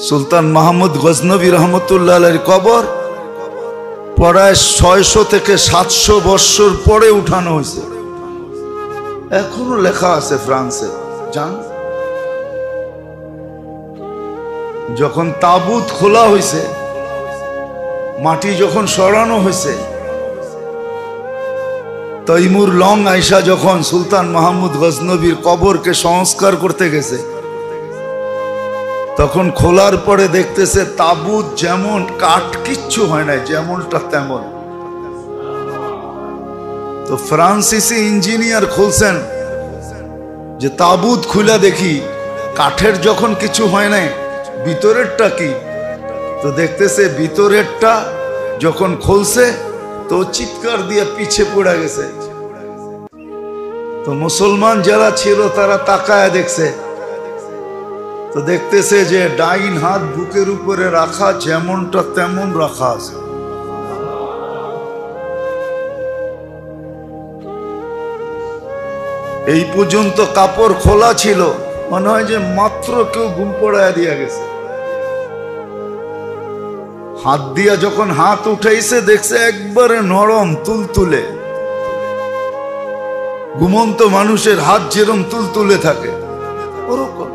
সুলতান মাহমুদ গজনবী রহমতুল্লাহ আলাইহির কবর প্রায় 600 থেকে 700 বছর পরে উঠানো হয়েছে। এখনো লেখা আছে ফ্রান্সে। জান, যখন তাবুত খোলা হয়েছে, মাটি যখন সরানো হয়েছে, তৈমুর লং আয়সা যখন সুলতান মাহমুদ গজনবীর কবরকে সংস্কার করতে গেছে, তখন খোলার পরে দেখতেছে তাবুত যেমন, কাঠ কিচ্ছু হয় না, যেমনটা তেমন। তো ফ্রান্সিসি ইঞ্জিনিয়ার খুলছেন যে তাবুত খুলে দেখি কাঠের যখন কিছু হয় না, ভিতরেরটা কি? তো দেখতেছে ভিতরেরটা যখন খুলছে তো চিৎকার দিয়ে পিছে পড়ে গেছে। তো মুসলমান যারা ছিল তারা তাকায় দেখছে, তো দেখতেছে যে ডাইন হাত বুকের উপরে রাখা, যেমনটা তেমন রাখা আছে। এই পর্যন্ত কাপড় খোলা ছিল, মনে হয় যে মাত্র কেউ ঘুম পড়ায় দিয়া গেছে। হাত দিয়া যখন হাত উঠাইছে দেখছে একবারে নরম, তুলতুলে। ঘুমন্ত মানুষের হাত যেরকম তুলতুলে থাকে ওরকম।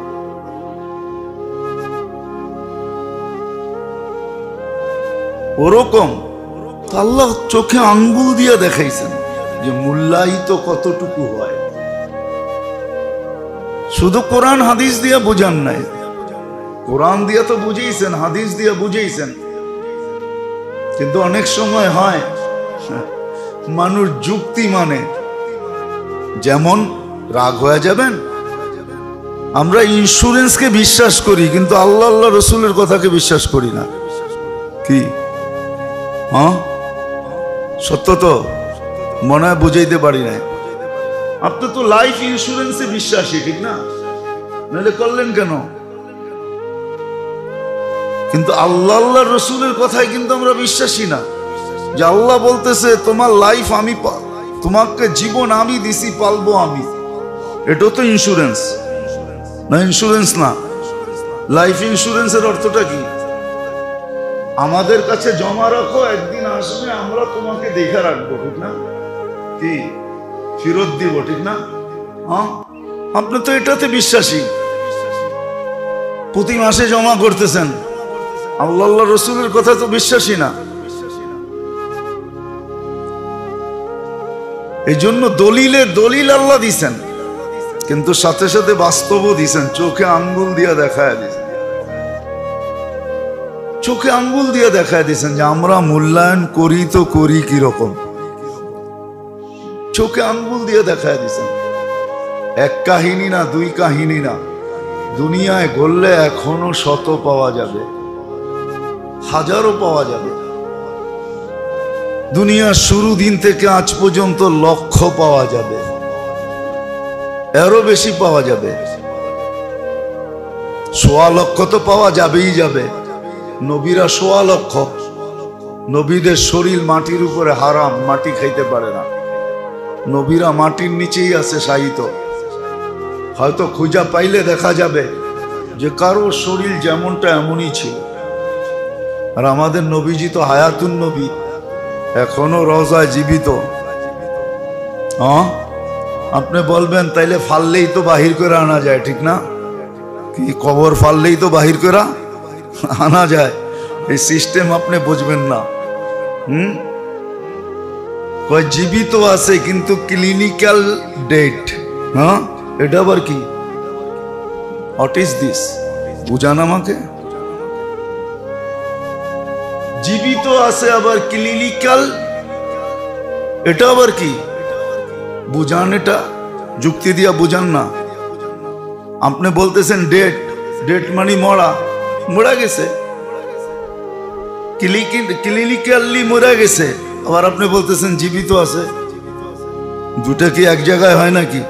ওরকম আল্লাহ চোখে আঙ্গুল দিয়া দেখাইছেন যে মূল্যায়িত কতটুকু হয়। শুধু কোরআন হাদিস দিয়া বুঝান নাই, কোরআন দিয়া তো বুঝেইছেন, হাদিস দিয়া বুঝেইছেন, কিন্তু অনেক সময় হয় মানুষ যুক্তি মানে। যেমন রাগ হয়ে যাবেন, আমরা ইন্স্যুরেন্সকে বিশ্বাস করি কিন্তু আল্লাহ আল্লাহ রসুলের কথাকে বিশ্বাস করি না। কি হ্যাঁ, সত্য তো মনে হয় বুঝাইতে পারি না। আপনি তো লাইফ ইন্স্যুরেন্সে বিশ্বাসী, ঠিক না? নাহলে করলেন কেন? কিন্তু আল্লাহ আল্লাহ রসুলের কথায় কিন্তু আমরা বিশ্বাসী না। যে আল্লাহ বলতেছে তোমার লাইফ আমি, তোমাকে জীবন আমি দিছি, পালবো আমি, এটাও তো ইন্স্যুরেন্স না? ইন্স্যুরেন্স না। লাইফ ইন্স্যুরেন্সের অর্থটা কি? আমাদের কাছে জমা রাখো, একদিন আসবে আমরা তোমাকে দেখে রাখবো, ঠিক না? কি ফেরত দিব, ঠিক না? হ্যাঁ, আপনি তো এটাতে বিশ্বাসী। প্রতি মাসে জমা করতেছেন, আল্লাহ আল্লাহ রসুলের কথা তো বিশ্বাসী না। এই জন্য দলিলের দলিল আল্লাহ দিছেন, কিন্তু সাথে সাথে বাস্তবও দিছেন। চোখে আঙ্গুল দিয়ে দেখায় দিছেন, চোখে আঙ্গুল দিয়ে দেখায় দিছেন যে আমরা মূল্যায়ন করি তো করি কিরকম। চোখে আঙ্গুল দিয়ে দেখায় দিছেন। এক কাহিনী না, দুই কাহিনী না, দুনিয়ায় গড়লে এখনো শত পাওয়া যাবে, হাজারও পাওয়া যাবে। দুনিয়ার শুরু দিন থেকে আজ পর্যন্ত লক্ষ পাওয়া যাবে, এরও বেশি পাওয়া যাবে। 1.25 লক্ষ তো পাওয়া যাবেই যাবে। নবীরা 1.25 লক্ষ। নবীদের শরীর মাটির উপরে হারাম, মাটি খাইতে পারে না। নবীরা মাটির নিচেই আছে শায়িত। হয়তো খুঁজা পাইলে দেখা যাবে যে কারো শরীর যেমনটা এমনই ছিল। আর আমাদের নবীজি তো হায়াতুন নবী, এখনো রওজায় জীবিত। আপনি বলবেন তাইলে ফাললেই তো বাহির করে আনা যায়, ঠিক না? কি কবর ফাললেই তো বাহির করে আনা যায়? এই সিস্টেম আপনি বুঝবেন না। কয় জীবিত আছে কিন্তু ক্লিনিক্যাল ডেট। হ্যাঁ, এটা আবার কি? What is this? বুঝান আমাকে। জীবিত আছে আবার ক্লিনিক্যাল, এটা আবার কি? বুঝান, এটা যুক্তি দিয়া বুঝান না। আপনি বলতেছেন ডেট, ডেট মানে মরা, মরা গেছে, ক্লিনিক্যালি মরা গেছে, আবার আপনি বলতেছেন জীবিত আছে। দুটা কি এক জায়গায় হয় নাকি?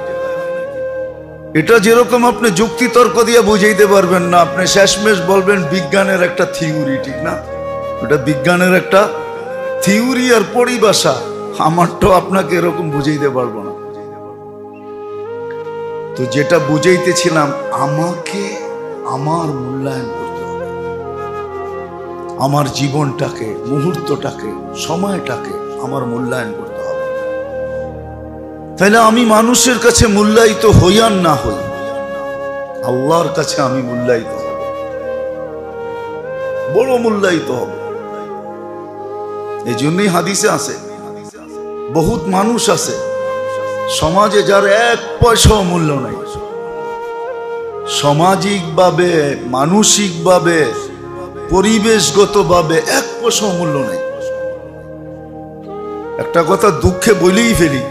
এটা যেরকম আপনি যুক্তি তর্ক দিয়ে বুঝাইতে পারবেন না, আপনি শেষমেশ বলবেন বিজ্ঞানের একটা থিওরি, ঠিক না? ওটা বিজ্ঞানের একটা থিওরি আর পরিভাষা। আমারটাও আপনাকে এরকম বুঝাইতে পারবো না। তো যেটা বুঝাইতেছিলাম, আমাকে আমার মূল্যায়ন করতে হবে। আমার জীবনটাকে, মুহূর্তটাকে, সময়টাকে আমার মূল্যায়ন করতে হবে। তাহলে আমি মানুষের কাছে মূল্যায়িত হই আর না হই, আল্লাহর কাছে আমি মূল্যায়িত হব, বড় মূল্যায়িত হব। এই জন্যই হাদিসে আছে, বহুত মানুষ আছে সমাজে যার এক পয়সাও মূল্য নাই, সামাজিকভাবে, মানসিকভাবে, পরিবেশগতভাবে এক পয়সাও মূল্য নেই। একটা কথা দুঃখে বলেই ফেলি,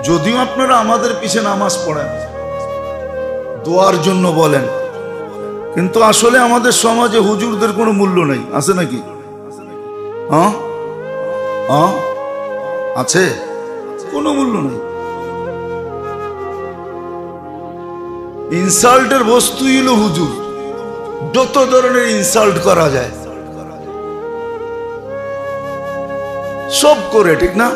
যদিও আপনারা আমাদের পিছে নামাজ পড়েন, দোয়ার জন্য বলেন, কিন্তু আসলে আমাদের সমাজে হুজুরদের কোনো মূল্য নেই। আছে নাকি? হ্যাঁ হ্যাঁ আছে, কোনো মূল্য নেই। ইনসাল্টের বস্তুই হলো হুজুর, যত ধরনের ইনসাল্ট করা যায় সব করে, ঠিক না?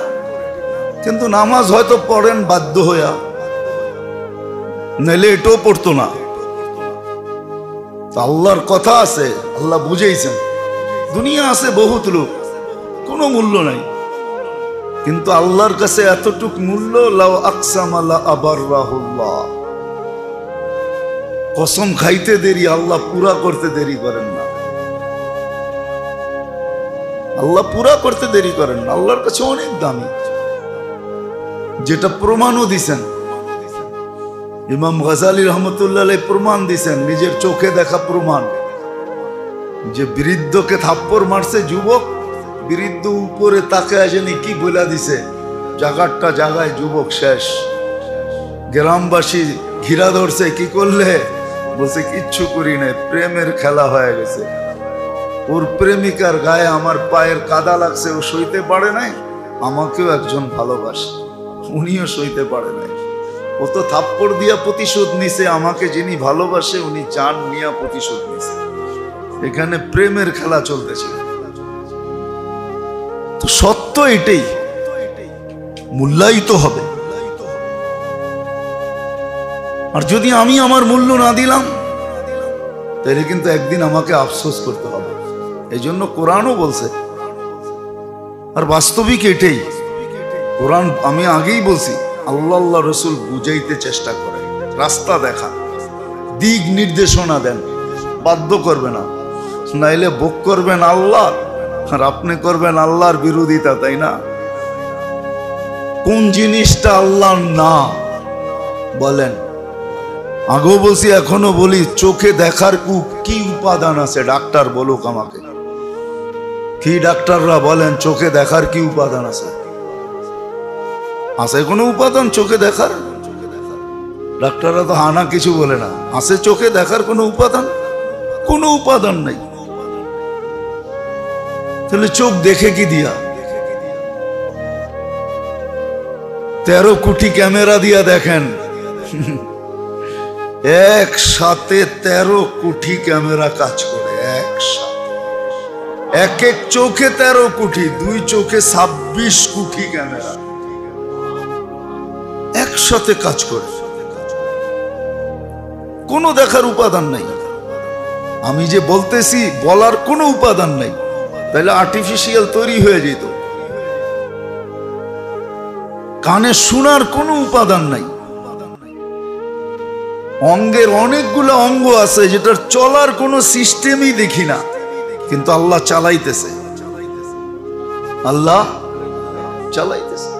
কিন্তু নামাজ হয়তো পড়েন বাধ্য হইয়া, নাইলে এটাও পড়তো না। আল্লাহর কথা আছে, আল্লাহ বুঝেইছেন। দুনিয়া আছে বহুত লোক, কোনো মূল্য নাই, কিন্তু আল্লাহর কাছে এতটুক মূল্য, লাউ আকসামা লা আবাররাহুল্লাহ, কসম খাইতে দেরি, আল্লাহ পুরা করতে দেরি করেন না। আল্লাহ পুরা করতে দেরি করেন না, আল্লাহর কাছে অনেক দামি। যেটা প্রমাণও দিছেন, ইমাম গাজালি রহমতুল্লাহ আলাইহি প্রমাণ দিছেন, নিজের চোখে দেখা প্রমাণ, যে বৃদ্ধকে থাপ্পড় মারছে যুবক, বৃদ্ধ উপরে তাকায় জানি কি বলে দিছে, জাগারটা জাগায় যুবক শেষ। গ্রামবাসী ঘিরা ধরছে, কি করলে? বলছে কিচ্ছু করি নাই, প্রেমের খেলা হয়ে গেছে। ওর প্রেমিকার গায়ে আমার পায়ের কাদা লাগছে, ও সইতে পারে নাই, আমাকেও একজন ভালোবাসে, উনিও সইতে পারে নাই। ও তো থাপ্পড় দিয়া প্রতিশোধ নিছে, আমাকে যিনি ভালোবাসে উনি জান নিয়া প্রতিশোধ নিছে। এখানে প্রেমের খেলা চলতেছে। তো সত্য এটাই, মূল্যায়িত হবে। আর যদি আমি আমার মূল্য না দিলাম, তাহলে কিন্তু একদিন আমাকে আফসোস করতে হবে। এই জন্য কোরআনও বলছে, আর বাস্তবিক এটাই। কোরআন, আমি আগেই বলছি, আল্লাহ আল্লাহ রসুল বুঝাইতে চেষ্টা করে, রাস্তা দেখা, দিক নির্দেশনা দেন, বাধ্য করবে না, নাইলে ভোগ করবেন আল্লাহ, আর আপনি করবেন আল্লাহর বিরোধিতা, তাই না? কোন জিনিসটা আল্লাহ না বলেন? আগেও বলছি, এখনো বলি, চোখে দেখার কি উপাদান আছে? ডাক্তার বলুক আমাকে, কি ডাক্তাররা বলেন চোখে দেখার কি উপাদান আছে? আছে কোনো উপাদান চোখে দেখার? ডাক্তাররা তো হানা কিছু বলে না। আছে চোখে দেখার কোনো উপাদান? কোনো উপাদান নাই। তাহলে চোখ দেখে কি দিয়া? 13 কোটি ক্যামেরা দিয়া দেখেন, একসাথে 13 কোটি ক্যামেরা কাজ করে একসাথে, এক এক চোখে 13 কোটি, 2 চোখে 26 কোটি ক্যামেরা একসাথে কাজ করে, কোনো দেখার উপাদান নাই। আমি যে বলতেছি, বলার কোনো উপাদান নাই, তাহলে আর্টিফিশিয়াল তৈরি হয়ে যেত। কানে শোনার কোনো উপাদান নাই। অঙ্গের অনেকগুলো অঙ্গ আছে যেটার চলার কোনো সিস্টেমই দেখি না, কিন্তু আল্লাহ চালাইতেছে, আল্লাহ চালাইতেছে।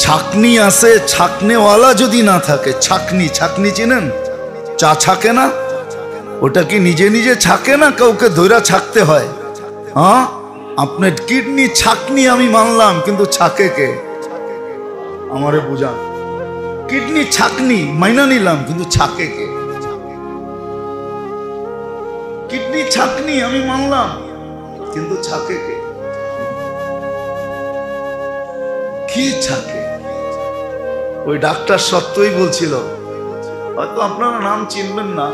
ছাকনি আছে, ছাকনেওয়ালা যদি না থাকে, ছাকনি, ছাকনি চিনেন? চা ছাকে না, ওটা কি নিজে নিজে ছাকে না, কাউকে ধৈরা ছাকতে হয়? হ্যাঁ, আপনার কিডনি ছাকনি আমি মানলাম, কিন্তু ছাকে কে? আমারে বুঝান। কিডনি ছাকনি মাইনা নিলাম, কিন্তু ছাকে কে? কিডনি ছাকনি আমি মানলাম, কিন্তু ছাকে কে? কি ছাকে? ওই ডাক্তার সত্যই বলছিল, হয়তো আপনারা নাম চিনবেন না,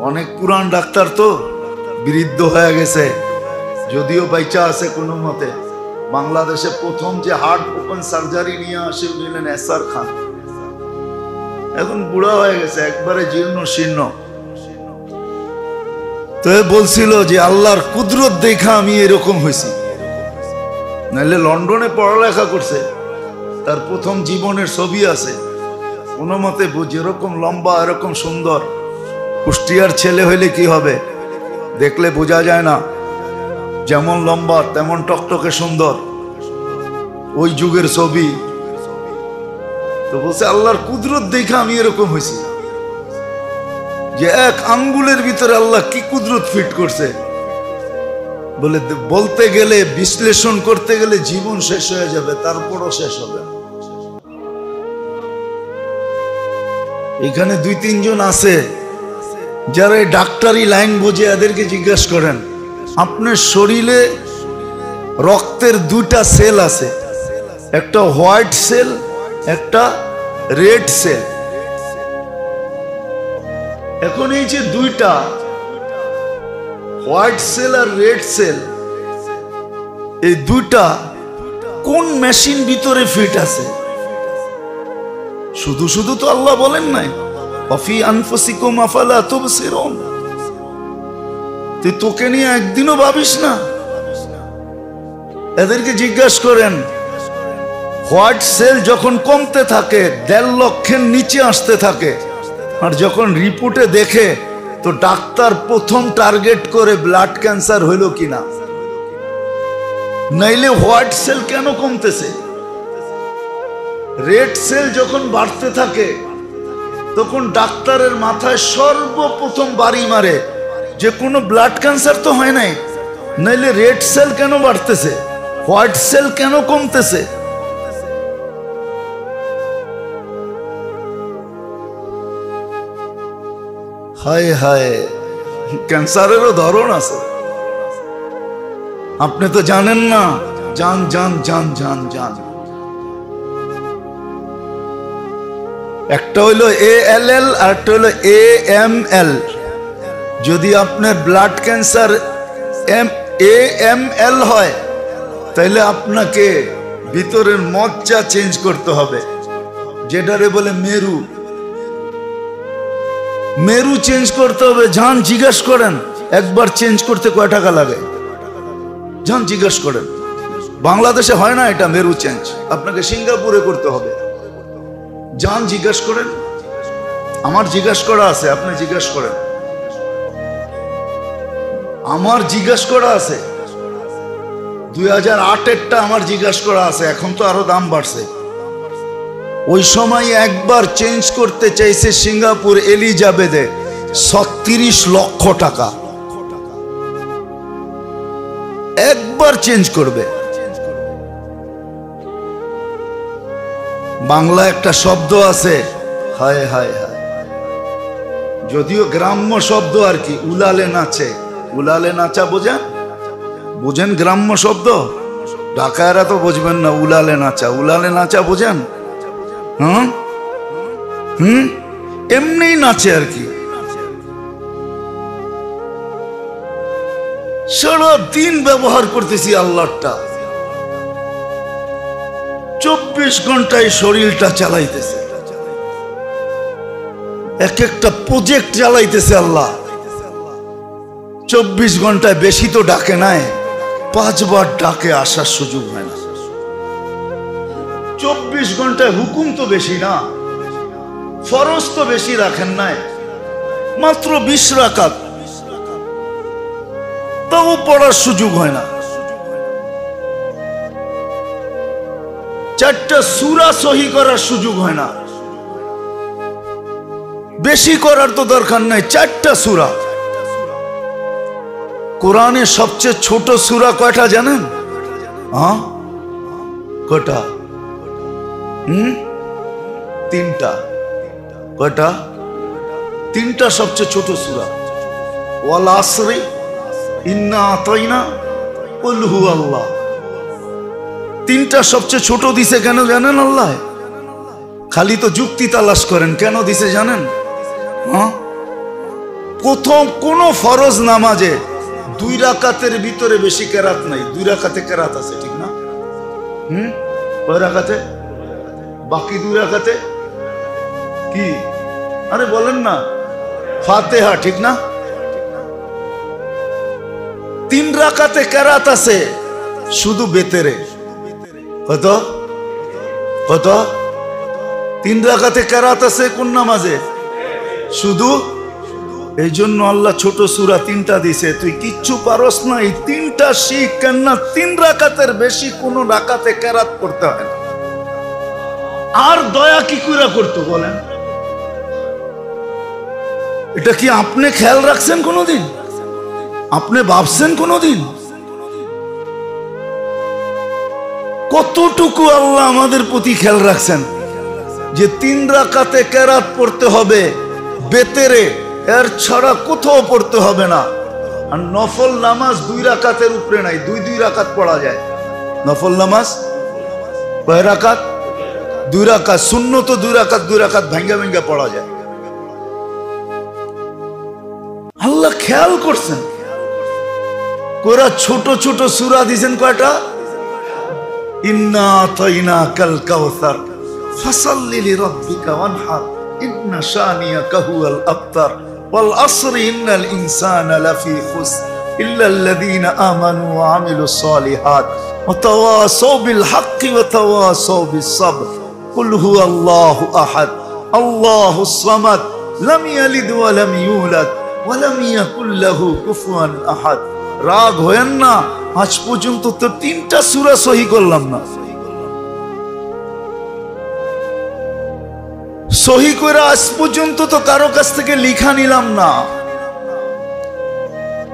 অনেক পুরান ডাক্তার, তো বৃদ্ধ হয়ে গেছে, যদিও বাইচা আছে কোনো মতে। বাংলাদেশে প্রথম যে হার্ট ওপেন সার্জারি নিয়ে আসে নিলেন এসআর খান। এখন বুড়া হয়ে গেছে, একবারে জীর্ণ শীর্ণ, তো বলছিল যে আল্লাহর কুদরত দেখা আমি এরকম হয়েছি, নাহলে লন্ডনে পড়ালেখা করছে, তার প্রথম জীবনের ছবি আছে, কোনো মতে যেরকম লম্বা এরকম সুন্দর। কুষ্টিয়ার ছেলে হইলে কি হবে, দেখলে বোঝা যায় না, যেমন লম্বা তেমন টকটকে সুন্দর, ওই যুগের ছবি। তো বলছে আল্লাহর কুদরত দেখা আমি এরকম হয়েছি, যে এক আঙ্গুলের ভিতরে আল্লাহ কি কুদরত ফিট করছে। বলে বলতে গেলে, বিশ্লেষণ করতে গেলে জীবন শেষ হয়ে যাবে, তারপরও শেষ হবে। এখানে 2-3 জন আছে যারা এই ডাক্তারি লাইন বোঝে, এদেরকে জিজ্ঞাসা করেন আপনার শরীরে রক্তের 2টা সেল আছে, একটা হোয়াইট সেল, একটা রেড সেল। এখন এই যে 2টা হোয়াইট সেল আর রেড সেল, এই 2টা কোন মেশিন ভিতরে ফিট আছে? শুধু শুধু তো আল্লাহ বলেন নাই অফি আনফুসিকুম আফালা তুবসিরুন। তুই তোকে নিয়ে একদিনও ভাবিস না? এদেরকে জিজ্ঞাসা করেন, হোয়াইট সেল যখন কমতে থাকে 1.5 লক্ষের নিচে আসতে থাকে, আর যখন রিপোর্টে দেখে তো ডাক্তার প্রথম টার্গেট করে ব্লাড ক্যান্সার হইল কিনা, নাইলে হোয়াইট সেল কেন কমতেছে? রেড সেল যখন বাড়তে থাকে তখন ডাক্তারের মাথায় সর্বপ্রথম বাড়ি মারে যে কোনো ব্লাড ক্যান্সার তো হয় নাই, নাইলে রেড সেল কেন বাড়তেছে, হোয়াইট সেল কেন কমতেছে? হায় হায়, ক্যান্সারেরও ধরন আছে, আপনি তো জানেন না। জান জান জান জান জান, একটা হইলো ALL আর একটা হইলো AML। যদি আপনার ব্লাড ক্যান্সার AML হয় তাহলে আপনাকে ভিতরের মজ্জা চেঞ্জ করতে হবে, যেটারে বলে মেরু চেঞ্জ করতে হবে। যান জিজ্ঞাসা করেন একবার চেঞ্জ করতে কয় টাকা লাগে, যান জিজ্ঞাসা করেন। বাংলাদেশে হয় না এটা মেরু চেঞ্জ, আপনাকে সিঙ্গাপুরে করতে হবে। যান জিজ্ঞাসা করেন, আমার জিজ্ঞাসা করা আছে, আপনি জিজ্ঞাসা করেন। আমার জিজ্ঞাসা করা আছে 2008-এরটা আমার জিজ্ঞাসা করা আছে, এখন তো আরো দাম বাড়ছে। ওই সময় একবার চেঞ্জ করতে চাইছে সিঙ্গাপুর এলিজাবেথে 36 লক্ষ টাকা, একবার চেঞ্জ করবে। বাংলা একটা শব্দ আছে, হায় হায় হায়, যদিও গ্রাম্য শব্দ আর কি, উলালে নাচে। উলালে নাচা বোঝেন? বুঝেন গ্রাম্য শব্দ? ঢাকায়রা তো বুঝবেন না উলালে নাচা। উলালে নাচা বোঝেন? এমনি নাচে আর কি, সারা দিন ব্যবহার করতেছি আল্লাহটা, 24 ঘন্টায় শরীরটা চালাইতেছে, এক একটা প্রজেক্ট চালাইতেছে আল্লাহ। 24 ঘন্টায় বেশি তো ডাকে নাই, 5 বার ডাকে আসার সুযোগ হয় না। 24 ঘন্টায় হুকুম তো বেশি না, ফরজ তো বেশি রাখেন নাই, মাত্র 20 রাকাত, তাও পড়ার সুযোগ হয় না। 4টা সূরা সহি করার সুযোগ হয় না। বেশি করার তো দরকার নাই, 4টা সূরা। কোরআনের সবচেয়ে ছোট সূরা কয়টা জানেন? কয়টা? 3টা। কয়টা? 3টা সবচেয়ে ছোট সূরা। ওয়াল আসরি ইন্না আতাইনা কুল হুয়াল্লাহ। 3টা সবচেয়ে ছোট দিছে কেন জানেন আল্লাহ? খালি তো যুক্তি তালাশ করেন, কেন দিছে জানেন? প্রথম কোন ফরজ নামাজে 2 রাকাতের ভিতরে বেশি কেরাত নাই, 2 রাকাতে কেরাত আছে, ঠিক না? কয় রাকাতে? বাকি 2 রাকাতে কি? আরে বলেন না, ফাতিহা, ঠিক না? 3 রাকাতে কেরাত আছে শুধু বেতেরে। কত কত? 3 রাকাতে কেরাত আছে কোন নামাজে? শুধু। এই জন্য আল্লাহ ছোট সূরা 3টা দিছে। তুই কিচ্ছু পারস না, এই 3টা শিখ, কেননা 3 রাকাতের বেশি কোন রাকাতে কেরাত পড়তে হয় না। আর দয়া কি করে করতো বলেন? এটা কি আপনি খেয়াল রাখছেন কোনদিন? আপনি ভাবছেন কোনদিন কতটুকু আল্লাহ আমাদের প্রতি খেয়াল রাখছেন যে 3 রাকাতে কেরাত পড়তে হবে বেতেরে, এর ছাড়া কোথাও পড়তে হবে না। আর নফল নামাজ 2 রাকাতের উপরে নাই, 2 রাকাত পড়া যায়। নফল নামাজ কয় রাকাত? 2 রাকাত। সুন্নত 2 রাকাত ভাঙ্গা ভাঙ্গা পড়া যায়। আল্লাহ খেয়াল করছেন। কোরা ছোট ছোট সূরা দিয়েছেন কয়টা? ইন্না আতাইনাকাল কাউসার ফাসাল্লি লিরাব্বিকা ওয়ানহার ইন্না শানিয়াকা হুয়াল আবতার ওয়াল আসরি ইন্নাল ইনসানা লাফি খুসর ইল্লাল্লাযীনা আমানু ওয়া আমিলুস সালিহাত ওয়া তাওয়াসাউ বিল হাক্কি ওয়া তাওয়াসাউ বিস সাবর কুল হুয়াল্লাহু আহাদ আল্লাহুস সামাদ লাম ইয়ালিদ ওয়া লাম ইউলাদ ওয়া লাম ইয়াকুল লাহু কুফুয়ান আহাদ। রাগ হয়েন না, আজ পর্যন্ত তো 3টা সূরা সহি করলাম না। সহি করে আজ পর্যন্ত তো কারো কাছ থেকে লিখা নিলাম না,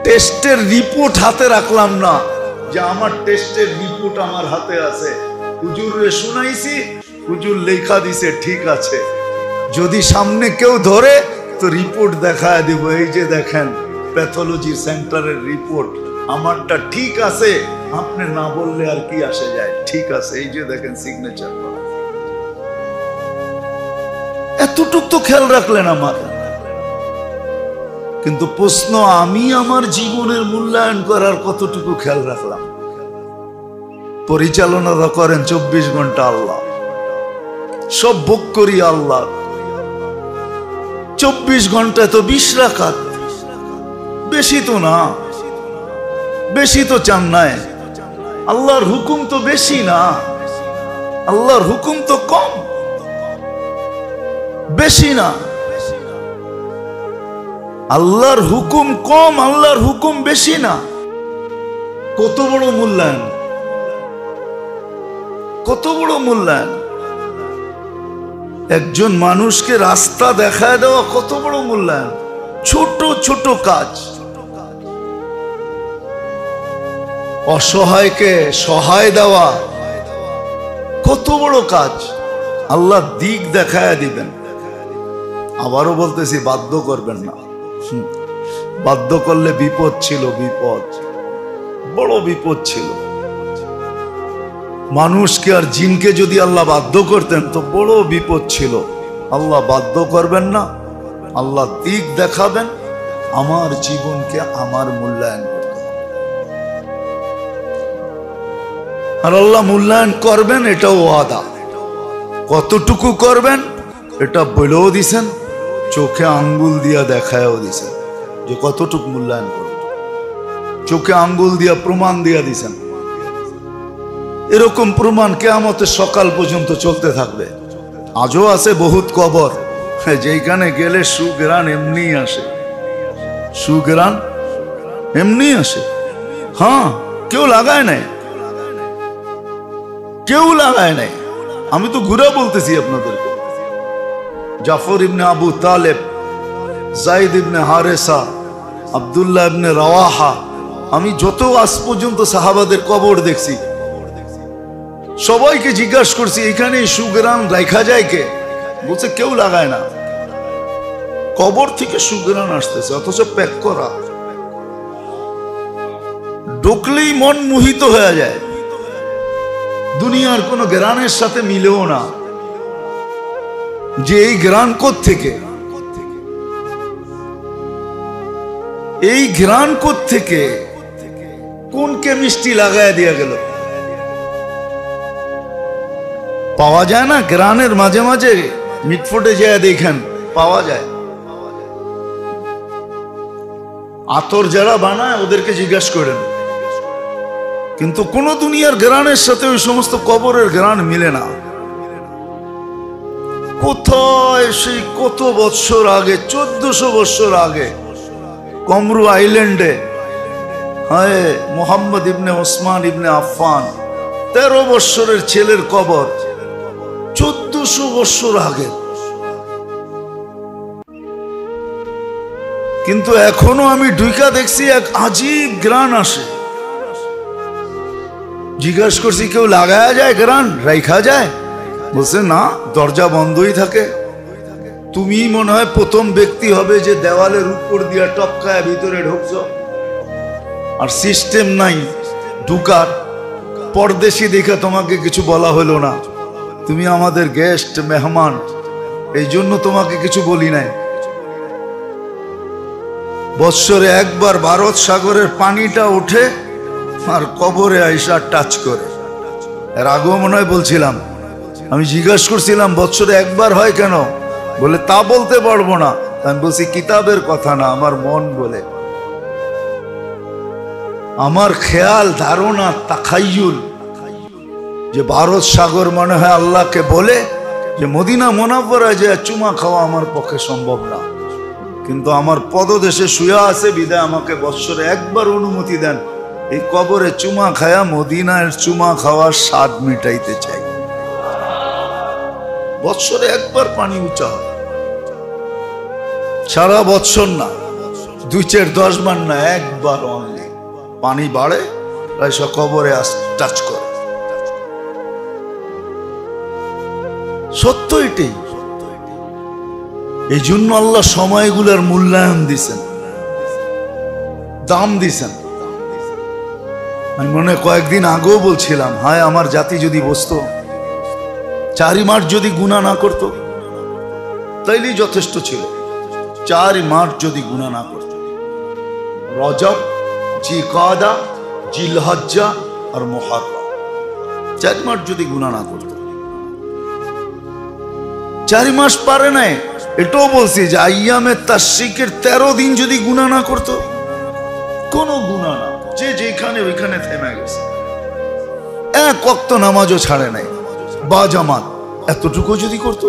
টেস্টের রিপোর্ট হাতে রাখলাম না যে আমার টেস্টের রিপোর্ট আমার হাতে আছে। হুজুরে শুনাইছি, হুজুর লেখা দিছে, ঠিক আছে। যদি সামনে কেউ ধরে তো রিপোর্ট দেখায় দিব, এই যে দেখেন প্যাথোলজি সেন্টারের রিপোর্ট, আমারটা ঠিক আছে। আপনি না বললে আর কি আসে যায়, ঠিক আছে, এই যে দেখেন সিগনেচার করা। এতটুক তো খেয়াল রাখলেন আমার। কিন্তু প্রশ্ন, আমি আমার জীবনের মূল্যায়ন করার কতটুকু খেয়াল রাখলাম? পরিচালনা করেন 24 ঘন্টা আল্লাহ, সব ভোগ করি আল্লাহ। 24 ঘন্টায় তো 20 রাকাত, বেশি তো না, বেশি তো চান নাই। আল্লাহর হুকুম তো বেশি না, আল্লাহর হুকুম তো কম, বেশি না। আল্লাহর হুকুম কম, আল্লাহর হুকুম বেশি না। কত বড় মূল্যায়ন, কত বড় মূল্যায়ন। একজন মানুষকে রাস্তা দেখায় দেওয়া কত বড় মূল্যায়ন। ছোট ছোট কাজ, অসহায়কে সহায় দেওয়া কত বড় কাজ। আল্লাহ দিক দেখায় দিবেন। আবারও বলতেছি, বাধ্য করবেন না। বাধ্য করলে বিপদ ছিল, বিপদ, বড় বিপদ ছিল। মানুষকে আর জিনকে যদি আল্লাহ বাধ্য করতেন তো বড় বিপদ ছিল। আল্লাহ বাধ্য করবেন না, আল্লাহ দিক দেখাবেন। আমার জীবনকে আমার মূল্যায়ন করতে, আর আল্লাহ মূল্যায়ন করবেন, এটাও ওয়াদা। কতটুকু করবেন এটা বলেও দিছেন, চোখে আঙ্গুল দিয়া দেখায়ও দিছেন যে কতটুকু মূল্যায়ন করবেন। চোখে আঙ্গুল দিয়া প্রমাণ দিয়া দিছেন। এরকম প্রমাণ কিয়ামতের সকাল পর্যন্ত চলতে থাকবে। আজও আছে বহুত কবর, যেখানে গেলে সুগ্রাণ এমনি আসে, সুগ্রাণ এমনি আসে। হ্যাঁ, কেউ লাগায় নাই, কেউ লাগায় নাই। আমি তো ঘুরে বলতেছি আপনাদেরকে। জাফর ইবনে আবু তালেব, যায়েদ ইবনে হারেসা, আব্দুল্লাহ ইবনে রাওয়াহা, আমি যত আজ পর্যন্ত সাহাবাদের কবর দেখছি, সবাইকে জিজ্ঞাসা করছি এখানে সুগ্রাণ রাখা যায় কে? বলছে কেউ লাগায় না। কবর থেকে সুগ্রাণ আসতেছে, অথচ প্যাক করা। ঢুকলেই মন মোহিত হয়ে যায়। দুনিয়ার কোন গ্রানের সাথে মিলেও না যে এই গ্রান কোত্থেকে, এই গ্রান কোত্থেকে, কোন কেমিস্ট্রি লাগায় দিয়া গেল। পাওয়া যায় না গ্রানের মাঝে মাঝে, মিটফোটে যায় দেখেন, পাওয়া যায়। আতর যারা বানায় ওদেরকে জিজ্ঞাসা করেন, কিন্তু কোন দুনিয়ার গ্রানের সাথে ওই সমস্ত কবরের গ্রান মিলে না। কোথায় সেই কত বৎসর আগে, 1400 বৎসর আগে কমরু আইল্যান্ডে, হ্যাঁ, মোহাম্মদ ইবনে ওসমান ইবনে আফফান 13 বৎসরের ছেলের কবর 1400 বৎসর আগে। কিন্তু এখনো আমি ঢুকা দেখছি এক আজীব গ্রান আসে। জিজ্ঞাসা করছি কেউ লাগায়া যায় গ্রান, রাইখা যায়? বলছে না, দরজা বন্ধই থাকে। তুমি মনে হয় প্রথম ব্যক্তি হবে যে দেওয়ালের উপর দিয়া টপকায় ভিতরে ঢুকছ। আর সিস্টেম নাই ঢুকার, পরদেশি দেখে তোমাকে কিছু বলা হলো না, তুমি আমাদের গেস্ট মেহমান, এই জন্য তোমাকে কিছু বলি নাই। বৎসরে একবার ভারত সাগরের পানিটা ওঠে আর কবরে আইসা টাচ করে। এর আগেও মনে হয় বলছিলাম, আমি জিজ্ঞাসা করছিলাম বৎসরে একবার হয় কেন? বলে তা বলতে পারবো না। আমি বলছি কিতাবের কথা না, আমার মন বলে, আমার খেয়াল ধারণা তাখাইয়ুল, যে ভারত সাগর মনে হয় আল্লাহকে বলে যে মদিনা মুনাওয়ারায় যে চুমা খাওয়া আমার পক্ষে সম্ভব না, কিন্তু আমার পদদেশে শুয়ে আছে বিদায় আমাকে বৎসরে একবার অনুমতি দেন, এই কবরে চুমা খায়া মদিনার চুমা খাওয়ার স্বাদ মিটাইতে চাই। বৎসরে একবার পানি উঁচা হয়, সারা বৎসর না, 2-4-10 বার না, একবার অনলি পানি বাড়ে, সব কবরে টাচ করে। সত্য এটাই। এই জন্য আল্লাহ সময়গুলোর মূল্যায়ন দিছেন, দাম দিছেন। আমি মনে কয়েকদিন আগেও বলছিলাম, হায় আমার জাতি যদি বসতো, 4 মাস যদি গুনাহ না করত তাইলেই যথেষ্ট ছিল। 4 মাস যদি গুনাহ না করত, রজব, জিলকাদা, জিলহজ্জা আর মুহররম, 4 মাস যদি গুনাহ না করত। 4 মাস পারে নাই, এটাও বলছি যে আইয়ামে তাশরিকের 13 দিন যদি গুনাহ না করত, কোনো গুনাহ না, যে যেখানে ওইখানে থেমে গেছে, এক ওয়াক্ত নামাজও ছাড়ে নাই, বা জামাত, এতটুকু যদি করত।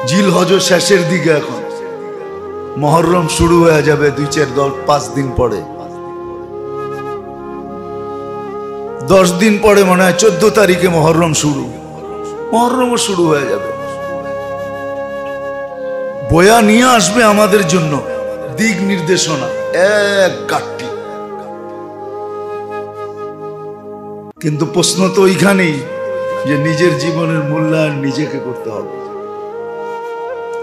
জিলহজ শেষের দিকে, এখন মুহররম শুরু হয়ে যাবে 2-4-5 দিন পরে, 10 দিন পরে মনে হয় 14 তারিখে মুহররম শুরু, মুহররমও শুরু হয়ে যাবে। বয়া নিয়ে আসবে আমাদের জন্য দিক নির্দেশনা, এক গাঠটি। কিন্তু প্রশ্ন তো ওইখানেই যে নিজের জীবনের মূল্যায়ন নিজেকে করতে হবে।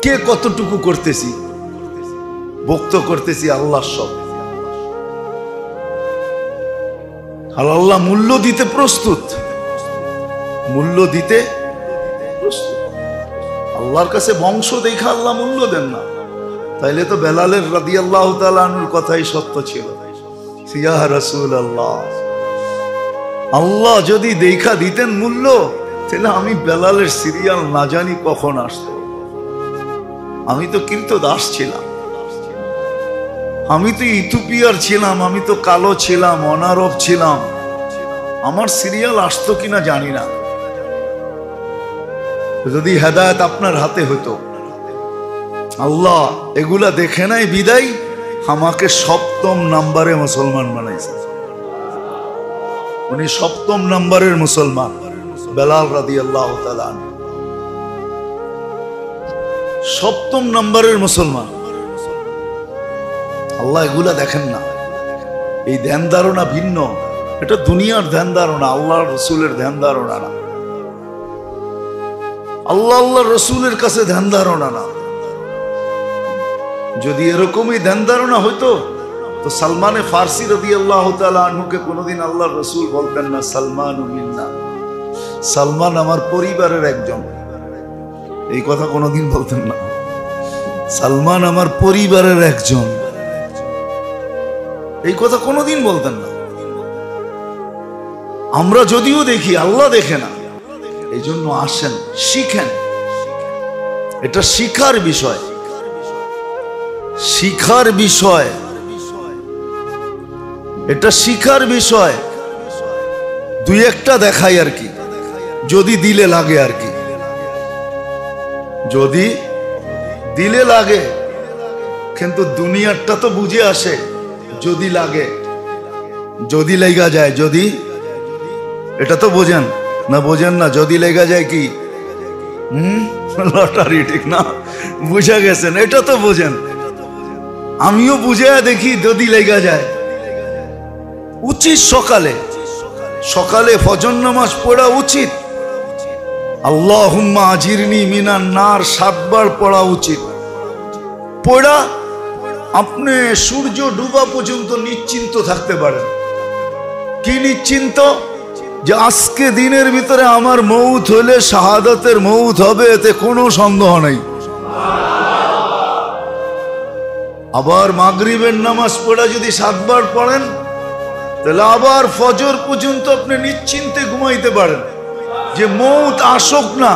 কে কতটুকু করতেছি? ভক্ত করতেছি আল্লাহর সব, আর আল্লাহ মূল্য দিতে প্রস্তুত, মূল্য দিতে প্রস্তুত। আল্লাহর কাছে বংশ দেখা আল্লাহ মূল্য দেন না, তাইলে তো বেলালের রাদিয়াল্লাহু তাআলা আনহুর কথাই সত্য ছিল, ইয়া রাসূলুল্লাহ, আল্লাহ যদি দেখা দিতেন মূল্য, তাহলে আমি বেলালের সিরিয়াল না জানি কখন আসতো। আমি তো কিন্তু দাস ছিলাম, আমি তো ইথিওপিয়ার ছিলাম, আমি তো কালো ছিলাম, অনারব ছিলাম, আমার সিরিয়াল আসতো কিনা জানি না। যদি হেদায়েত আপনার হাতে হতো, আল্লাহ এগুলা দেখে নাই বিদায় আমাকে 7ম নাম্বারে মুসলমান বানাইছে। উনি 7ম নাম্বারের মুসলমান, বেলাল রাদিয়াল্লাহু তাআলা, 7ম নাম্বারের মুসলমান। আল্লাহ এগুলা দেখেন না, এই ধ্যান ধারণা ভিন্ন, এটা দুনিয়ার ধ্যান ধারণা, আল্লাহর রসুলের ধ্যান ধারণা না, আল্লাহর রসুলের কাছে ধ্যান ধারণা না। যদি এরকমই ধ্যান ধারণা হইতো তো সালমানে ফার্সি রাদিয়াল্লাহু তাআলা আনহুকে কোনোদিন আল্লাহর রসুল বলতেন না সালমানু মিন্না, সালমান আমার পরিবারের একজন, এই কথা কোনোদিন বলতেন না। সালমান আমার পরিবারের একজন, এই কথা কোনোদিন বলতেন না। আমরা যদিও দেখি, আল্লাহ দেখে না। এই জন্য আসেন, শিখেন, এটা শিখার বিষয়। শিখার বিষয়, এটা শিখার বিষয়। দুই একটা দেখাই আর কি, যদি দিলে লাগে আর কি, যদি দিলে লাগে। কিন্তু দুনিয়ারটা তো বুঝে আসে যদি লাগে, যদি লেগা যায়, যদি, এটা তো বোঝেন না? বোঝেন না? যদি লেগা যায় কি লটারি, ঠিক না? বুঝে গেছেন, এটা তো বোঝেন। আমিও বুঝে দেখি যদি লেগা যায়। উচিত সকালে সকালে ফজর নামাজ পড়া উচিত। আল্লাহুম্মা আজিরনি মিনান নার 7 বার পড়া উচিত। পড়া আপনি সূর্য ডুবা পর্যন্ত নিশ্চিন্ত থাকতে পারেন। কি নিশ্চিন্ত? যে আজকে দিনের ভিতরে আমার মৌত হলে শাহাদাতের মৌত হবে, এতে কোনো সন্দেহ নেই। আবার মাগরিবের নামাজ পড়া যদি 7 বার পড়েন, তাহলে আবার ফজর পর্যন্ত আপনি নিশ্চিন্তে ঘুমাইতে পারেন। যে মৌত আসুক না,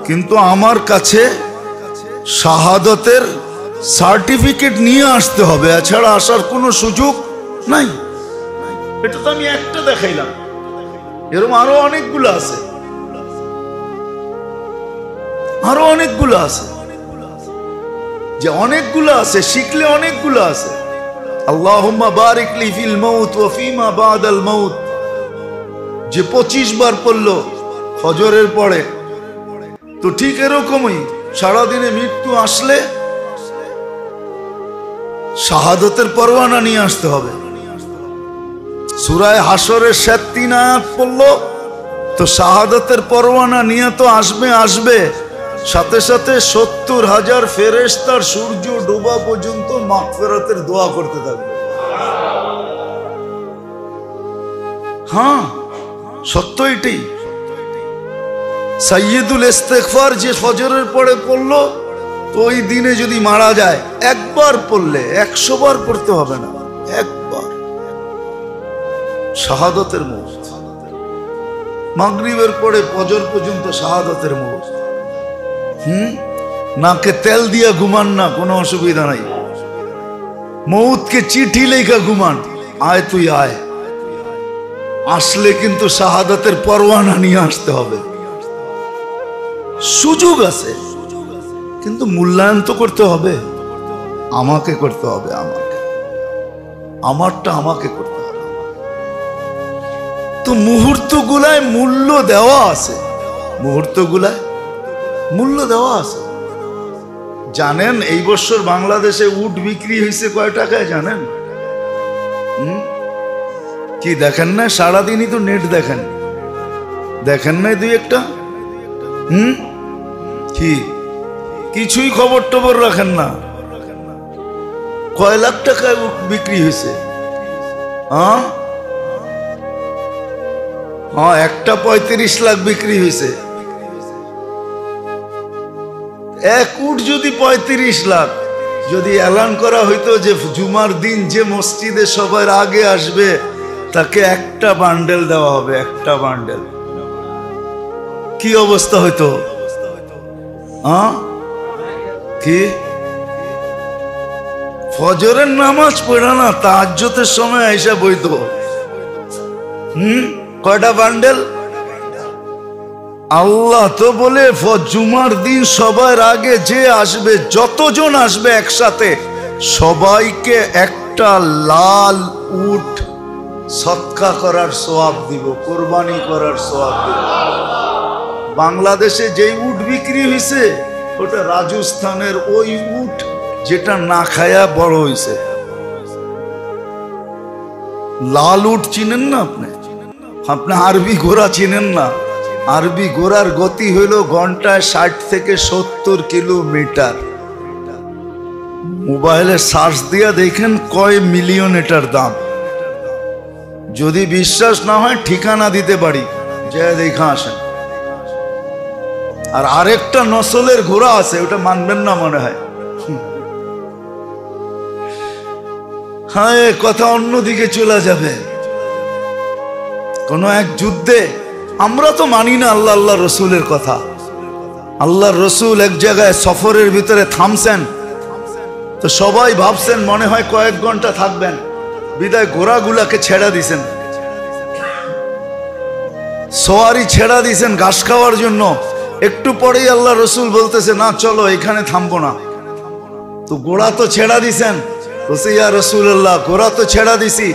কিন্তু আমার কাছে শাহাদাতের সার্টিফিকেট নিয়ে আসতে হবে, এছাড়া আসার কোনো সুযোগ নাই। এটা তো আমি একটা দেখাইলাম, এরকম আরো অনেকগুলো আছে, আরো অনেকগুলো আছে, যে অনেকগুলো আছে, শিখলে অনেকগুলো আছে। আল্লাহুম্মা বারিক লি ফিল মাউত ওয়া ফিমা বাদাল মাউত, যে 25 বার পড়লো ফজরের পরে, তো ঠিক এরকমই সারাদিনে মৃত্যু আসলে শাহাদাতের পরওয়ানা নিয়ে আসতে হবে। সূরা হাশরের 3 আয়াত পড়লো, তো শাহাদাতের পরওয়ানা নিয়ে তো আসবে, সাথে সাথে 70,000 ফেরেশতার সূর্য ডোবা পর্যন্ত মাগফিরাতের দোয়া করতে থাকবে। হ্যাঁ, সত্য এটাই। সাইয়্যিদুল ইস্তিগফার যে ফজরের পরে পড়লো, তো ওই দিনে যদি মারা যায়, একবার পড়লে 100 বার পড়তে হবে না, একবার শাহাদাতের মৌত। মাগরিবের পরে ফজর পর্যন্ত শাহাদাতের মৌত। নাকে তেল দিয়া ঘুমান না, কোনো অসুবিধা নাই। মৌতকে চিঠি লেখা ঘুমান, আয় তুই আয়। আসলে কিন্তু শাহাদাতের পরওয়ানা নিয়ে আসতে হবে। সুযোগ আছে, কিন্তু মূল্যায়ন তো করতে হবে, আমাকে করতে হবে, আমারটা আমাকে করতে হবে। তো মুহূর্তগুলায় মূল্য দেওয়া আছে, মুহূর্তগুলায় মূল্য দেওয়া আছে। জানেন এই বছর বাংলাদেশে উট বিক্রি হয়েছে কয় টাকায় জানেন? কি দেখেন না? সারাদিনই তো নেট দেখেন, দেখেন নাই দুই একটা? কি কিছুই খবর টবর রাখেন না? কয় লাখ টাকায় উট বিক্রি হয়েছে? হ্যাঁ, একটা 35 লাখ বিক্রি হয়েছে। এক উট যদি 35 লাখ, যদি এলান করা হইতো যে জুমার দিন যে মসজিদে সবার আগে আসবে তাকে একটা বান্ডেল দেওয়া হবে, একটা বান্ডেল, কি অবস্থা হইতো? কি ফজরের নামাজ পড়া না, তাহাজ্জুদের সময় আইসা বইতো, কয়টা বান্ডেল? আল্লাহ তো বলে জুমার দিন সবার আগে যে আসবে, যতজন আসবে একসাথে, সবাইকে একটা লাল উট সদকা করার সওয়াব দিব, কোরবানি করার সওয়াব দিব। বাংলাদেশে যেই উট বিক্রি হয়েছে, ওটা রাজস্থানের ওই উট যেটা না খায়া বড় হয়েছে। লাল উট চিনেন না আপনি? আপনি আরবি ঘোড়া চিনেন না? আরবি ঘোড়ার গতি হইল ঘন্টায় 60 থেকে 70 কিলোমিটার। মোবাইলে সার্চ দিয়া দেখেন কয় মিলিয়ন এটার দাম। যদি বিশ্বাস না হয় ঠিকানা দিতে পারি, যে দেখা আসেন। আর আরেকটা নসলের ঘোড়া আছে, ওটা মানবেন না মনে হয়। হ্যাঁ, কথা অন্যদিকে চলে যাবে। কোন এক যুদ্ধে, আমরা তো মানি না আল্লাহ রসুলের কথা। আল্লাহর রসুল এক জায়গায় সফরের ভিতরে থামছেন, তো সবাই ভাবছেন মনে হয় কয়েক ঘন্টা থাকবেন, বিদায় ঘোড়াগুলাকে ছেড়া দিছেন, সওয়ারি ছেড়া দিছেন ঘাস খাওয়ার জন্য। একটু পরেই আল্লাহ রসুল বলতেছে, না চলো এখানে থামবো না। তো ঘোড়া তো ছেড়া দিছেন, বলছে ইয়া রাসূলুল্লাহ ঘোড়া তো ছেড়া দিছি।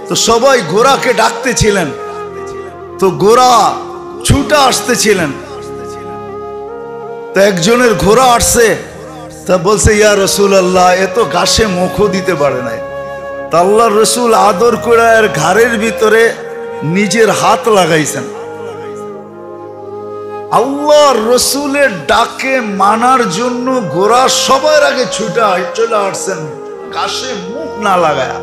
তো সবাই ঘোড়াকে ডাকতেছিলেন, তো ঘোড়া ছুটা আসতেছিলেন। তো একজনের ঘোড়া আসছে, তা বলছে ইয়া রাসূলুল্লাহ এ তো ঘাসে মুখও দিতে পারে নাই। তা আল্লাহর রসুল আদর করে এর ঘাড়ের ভিতরে নিজের হাত লাগাইছেন। আল্লাহর রসুলের ডাকে মানার জন্য ঘোড়া সবার আগে ছুটা চলে আসছেন, ঘাসে মুখ না লাগায়া।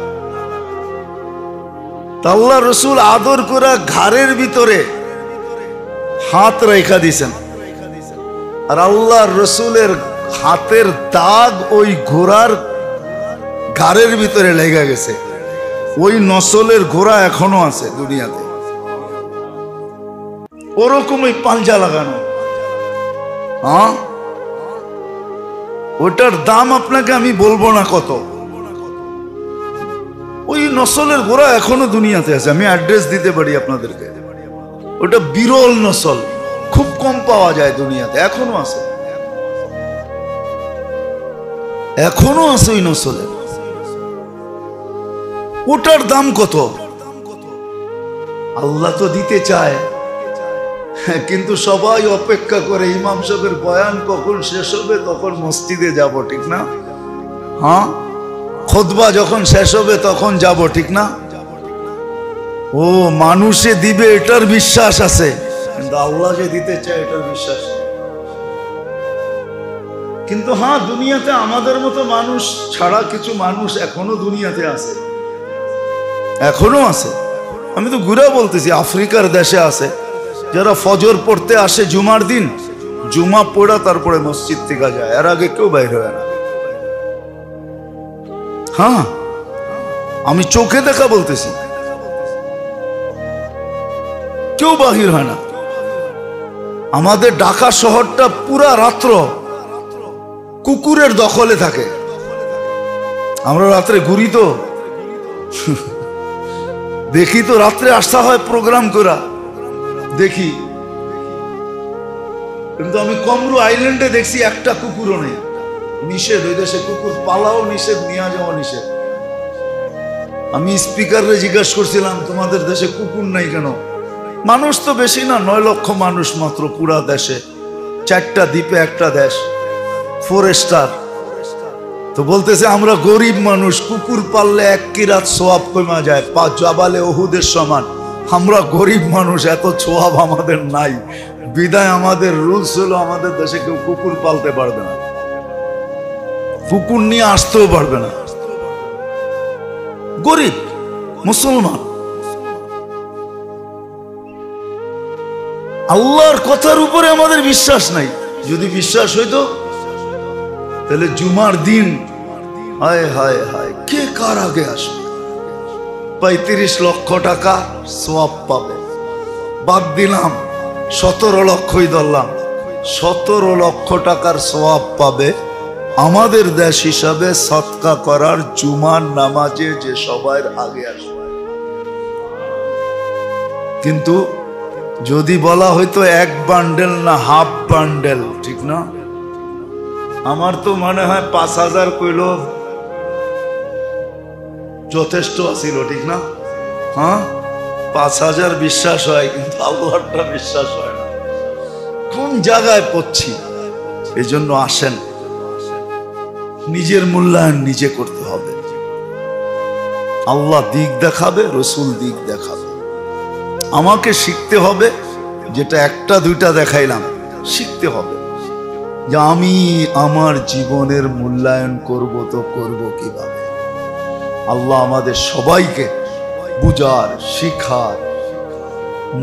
তা আল্লাহ রসুল আদর করে ঘাড়ের ভিতরে হাত রেখা দিছেন, আর আল্লাহর রসুলের হাতের দাগ ওই ঘোড়ার ঘাড়ের ভিতরে লেগে গেছে। ওই নসলের ঘোড়া এখনো আছে দুনিয়াতে, ওরকমই পাঞ্জা লাগানো। হ্যাঁ, ওটার দাম আপনাকে আমি বলবো না কত। ওই নসলের ঘোড়া এখনো দুনিয়াতে আছে, আমি অ্যাড্রেস দিতে পারি আপনাদেরকে। ওটা বিরল নসল, খুব কম পাওয়া যায় দুনিয়াতে, এখনো আছে, এখনো আছে ওই নসলের। ওটার দাম কত? আল্লাহ তো দিতে চায়, কিন্তু সবাই অপেক্ষা করে ইমাম সাহেবের বয়ান কখন শেষ হবে তখন মসজিদে যাব, ঠিক না? হ্যাঁ, খুতবা যখন শেষ হবে তখন যাব, ঠিক না? ও মানুষে দিবে এটার বিশ্বাস আছে, কিন্তু আল্লাহ যে দিতে চায় এটার বিশ্বাস নেই। কিন্তু হ্যাঁ, দুনিয়াতে আমাদের মতো মানুষ ছাড়া কিছু মানুষ এখনো দুনিয়াতে আছে, এখনো আছে। আমি তো ঘুরে বলতেছি, আফ্রিকার দেশে আছে যারা ফজর পড়তে আসে জুমার দিন, জুমা পড়া তারপরে মসজিদ থেকে যায়, এর আগে কেউ বাইর হয় না। হ্যাঁ, আমি চোখে দেখা বলতেছি, কেউ বাহির হয় না। আমাদের ঢাকা শহরটা পুরা রাত্র কুকুরের দখলে থাকে। আমরা রাত্রে ঘুরি তো, দেখি তো রাত্রে আসা হয় প্রোগ্রাম করা দেখি, কিন্তু আমি কমরু আইল্যান্ডে দেখছি একটা কুকুরও নেই। নিষেধ, ওই দেশে কুকুর পালাও নিষেধ, নিয়ে যাওয়া নিষেধ। আমি স্পিকারে জিজ্ঞাসা করছিলাম তোমাদের দেশে কুকুর নাই কেন? মানুষ তো বেশি না, 9 লক্ষ মানুষ মাত্র পুরা দেশে, 4টা দ্বীপে একটা দেশ, 4 স্টার। তো বলতেছে আমরা গরিব মানুষ, কুকুর পাললে 1 কিরাত সোয়াব কমা যায়, 5 জাবালে ওহুদের সমান। আমরা গরিব মানুষ, এত সোয়াব আমাদের নাই, বিদায় আমাদের রুলস হলো আমাদের দেশে কেউ কুকুর পালতে পারবে না, কুকুর নিয়ে আসতেও পারবে না। গরিব মুসলমান, আল্লাহর কথার উপরে আমাদের বিশ্বাস নাই। যদি বিশ্বাস হইতো তাহলে জুমার দিন হায় হায় হায় কে কার আগে আসবে, 35 লক্ষ টাকা সোয়াব পাবে। বাদ দিলাম 17 লক্ষই ধরলাম, 17 লক্ষ টাকার সোয়াব পাবে আমাদের দেশ হিসাবে সদকা করার জুমার নামাজে যে সবার আগে আসবে। কিন্তু যদি বলা হয়তো 1 বান্ডেল না হাফ বান্ডেল, ঠিক না? আমার তো মনে হয় 5000 কইল যথেষ্ট আছিল, ঠিক না? হ্যাঁ, 5000 বিশ্বাস হয়, কিন্তু আল্লাহটা বিশ্বাস হয় না। কোন জায়গায় পড়ছি? এই জন্য আসেন, নিজের মূল্যায়ন নিজে করতে হবে। আল্লাহ দিক দেখাবে, রসুল দিক দেখাবে। আমাকে শিখতে হবে, যেটা 1টা 2টা দেখাইলাম, শিখতে হবে যে আমি আমার জীবনের মূল্যায়ন করব, তো করব কিভাবে? আল্লাহ আমাদের সবাইকে বুঝার, শিখার,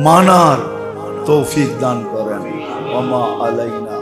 মানার তৌফিক দান করেন। ওয়া মা আলাইনা